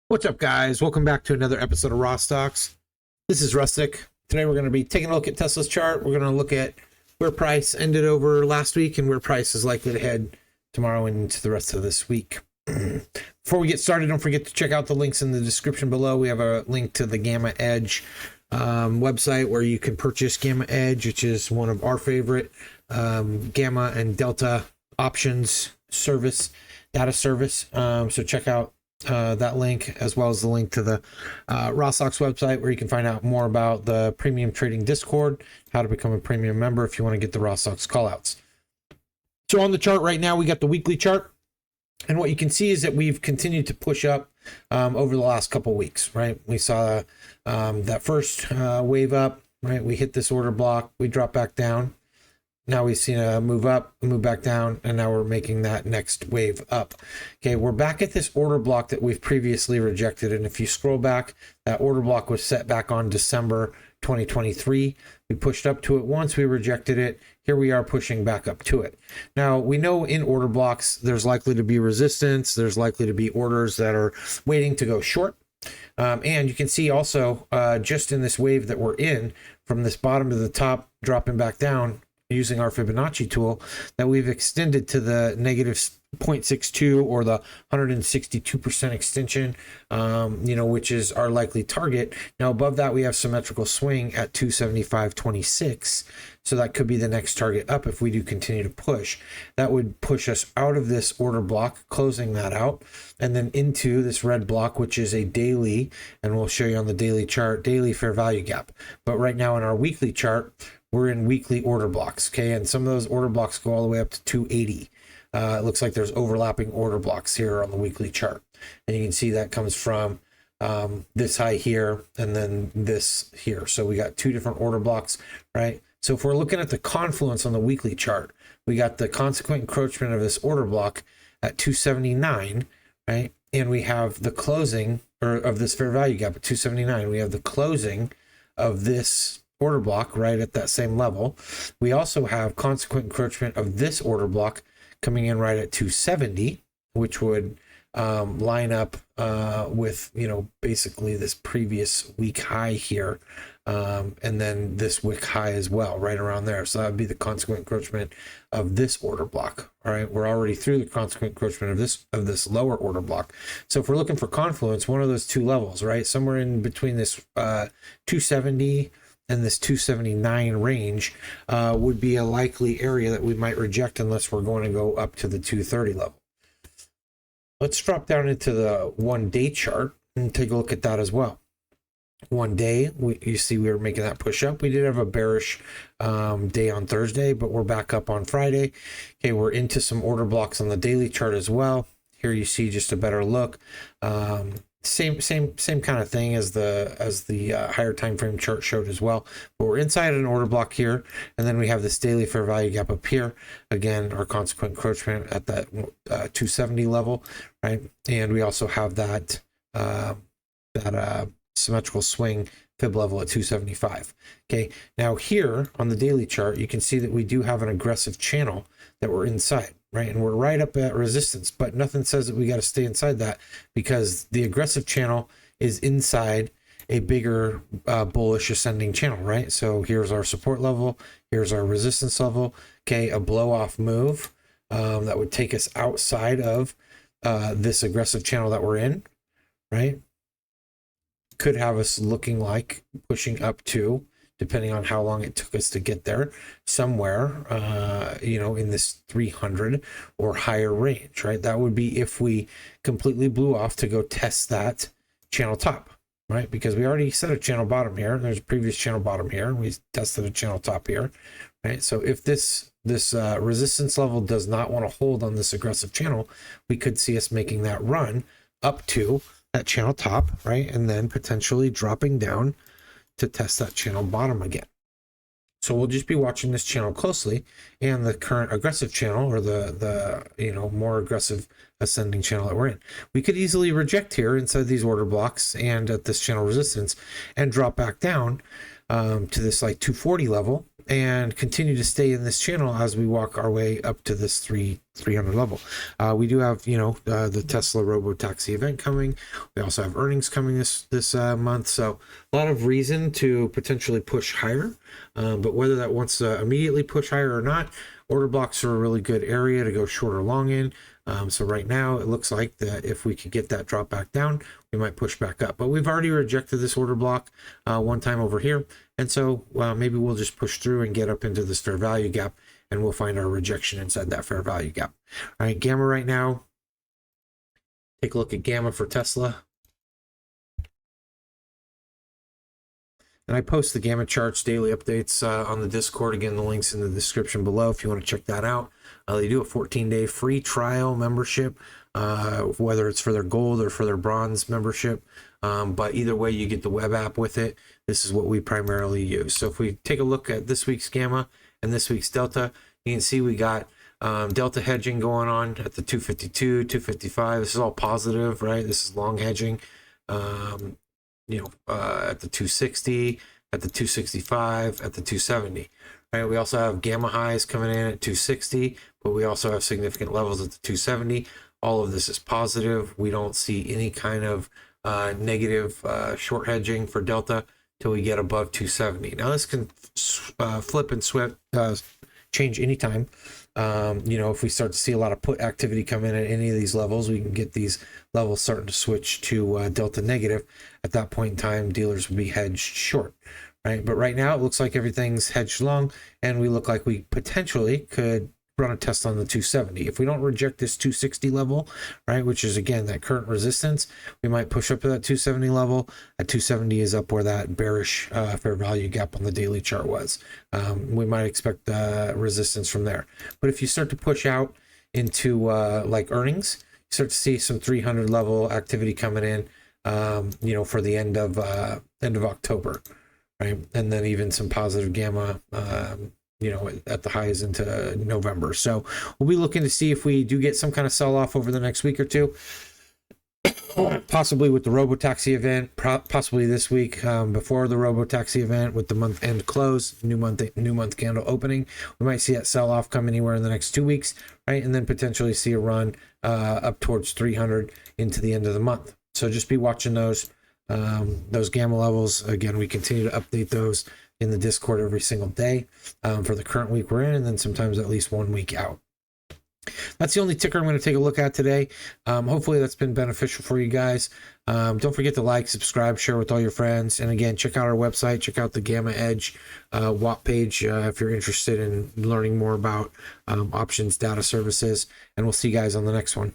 What's up, guys? Welcome back to another episode of Rawstocks. This is Rustik. Today we're going to be taking a look at Tesla's chart. We're going to look at where price ended over last week and where price is likely to head tomorrow and into the rest of this week. Before we get started, don't forget to check out the links in the description below. We have a link to the Gamma Edge website where you can purchase Gamma Edge, which is one of our favorite Gamma and Delta options data service. So check out that link, as well as the link to the Rawstocks website, where you can find out more about the premium trading Discord, how to become a premium member if you want to get the Rawstocks callouts. So on the chart right now, we got the weekly chart, and what you can see is that we've continued to push up over the last couple weeks, right? We saw that first wave up, right? We hit this order block, we drop back down. Now we've seen a move up, a move back down, and now we're making that next wave up. Okay, we're back at this order block that we've previously rejected. And if you scroll back, that order block was set back on December 2023. We pushed up to it once, we rejected it. Here we are pushing back up to it. Now, we know in order blocks, there's likely to be resistance. There's likely to be orders that are waiting to go short. And you can see also just in this wave that we're in, from this bottom to the top, dropping back down, using our Fibonacci tool, that we've extended to the negative 0.62 or the 162% extension, which is our likely target. Now above that, we have symmetrical swing at 275.26. So that could be the next target up if we do continue to push. That would push us out of this order block, closing that out, and then into this red block, which is a daily, and we'll show you on the daily chart, daily fair value gap. But right now in our weekly chart, we're in weekly order blocks, okay? And some of those order blocks go all the way up to 280. It looks like there's overlapping order blocks here on the weekly chart. And you can see that comes from this high here and then this here. So we got two different order blocks, right? So if we're looking at the confluence on the weekly chart, we got the consequent encroachment of this order block at 279, right? And we have the closing of this fair value gap at 279. We have the closing of this order block right at that same level. We also have consequent encroachment of this order block coming in right at 270, which would line up with, basically this previous week high here, and then this wick high as well, right around there. So that would be the consequent encroachment of this order block. All right, we're already through the consequent encroachment of this lower order block. So if we're looking for confluence, one of those two levels, right, somewhere in between this 270 and this 279 range would be a likely area that we might reject unless we're going to go up to the 230 level. Let's drop down into the 1 day chart and take a look at that as well. 1 day, you see we were making that push up. We did have a bearish day on Thursday, but we're back up on Friday. Okay, we're into some order blocks on the daily chart as well. Here you see just a better look. Same kind of thing as the higher time frame chart showed as well. But we're inside an order block here, and then we have this daily fair value gap up here. Again, our consequent encroachment at that 270 level, right? And we also have that symmetrical swing fib level at 275. Okay, now here on the daily chart, you can see that we do have an aggressive channel that we're inside, right? And we're right up at resistance, but nothing says that we got to stay inside that, because the aggressive channel is inside a bigger bullish ascending channel, right? So here's our support level, here's our resistance level. Okay, a blow off move that would take us outside of this aggressive channel that we're in, right? Could have us looking like pushing up to, depending on how long it took us to get there, somewhere, in this 300 or higher range, right? That would be if we completely blew off to go test that channel top, right? Because we already set a channel bottom here. There's a previous channel bottom here. We tested a channel top here, right? So if this resistance level does not want to hold on this aggressive channel, we could see us making that run up to that channel top, right? And then potentially dropping down to test that channel bottom again. So we'll just be watching this channel closely, and the current aggressive channel, or the more aggressive ascending channel that we're in. We could easily reject here inside these order blocks and at this channel resistance and drop back down to this like 240 level, and continue to stay in this channel as we walk our way up to this 300 level. We do have, the Tesla robo-taxi event coming. We also have earnings coming this month. So a lot of reason to potentially push higher. But whether that wants to immediately push higher or not, order blocks are a really good area to go short or long in. So right now it looks like that if we could get that drop back down, we might push back up. But we've already rejected this order block one time over here. And so maybe we'll just push through and get up into this fair value gap, and we'll find our rejection inside that fair value gap. All right, Gamma right now. Take a look at Gamma for Tesla. And I post the Gamma charts, daily updates on the Discord. Again, the link's in the description below if you want to check that out. They do a 14-day free trial membership, whether it's for their gold or for their bronze membership. But either way, you get the web app with it. This is what we primarily use. So if we take a look at this week's Gamma and this week's Delta, you can see we got Delta hedging going on at the 252, 255. This is all positive, right? This is long hedging. At the 260, at the 265, at the 270. Right? We also have gamma highs coming in at 260, but we also have significant levels at the 270. All of this is positive. We don't see any kind of negative short hedging for Delta till we get above 270. Now this can flip and change anytime. If we start to see a lot of put activity come in at any of these levels, we can get these levels starting to switch to Delta negative. At that point in time, dealers will be hedged short, right? But right now it looks like everything's hedged long, and we look like we potentially could run a test on the 270. If we don't reject this 260 level, right, which is again that current resistance, we might push up to that 270 level. At 270 is up where that bearish fair value gap on the daily chart was. We might expect resistance from there. But if you start to push out into like earnings, you start to see some 300 level activity coming in, for the end of October, right, and then even some positive gamma. At the highs into November. So we'll be looking to see if we do get some kind of sell-off over the next week or two, possibly with the robo-taxi event, possibly this week before the robo-taxi event with the month-end close, new month candle opening. We might see that sell-off come anywhere in the next 2 weeks, right? And then potentially see a run up towards 300 into the end of the month. So just be watching those gamma levels. Again, we continue to update those in the Discord every single day for the current week we're in, and then sometimes at least 1 week out. That's the only ticker I'm going to take a look at today. Hopefully that's been beneficial for you guys. Don't forget to like, subscribe, share with all your friends. And again, check out our website. Check out the Gamma Edge WAP page if you're interested in learning more about options data services. And we'll see you guys on the next one.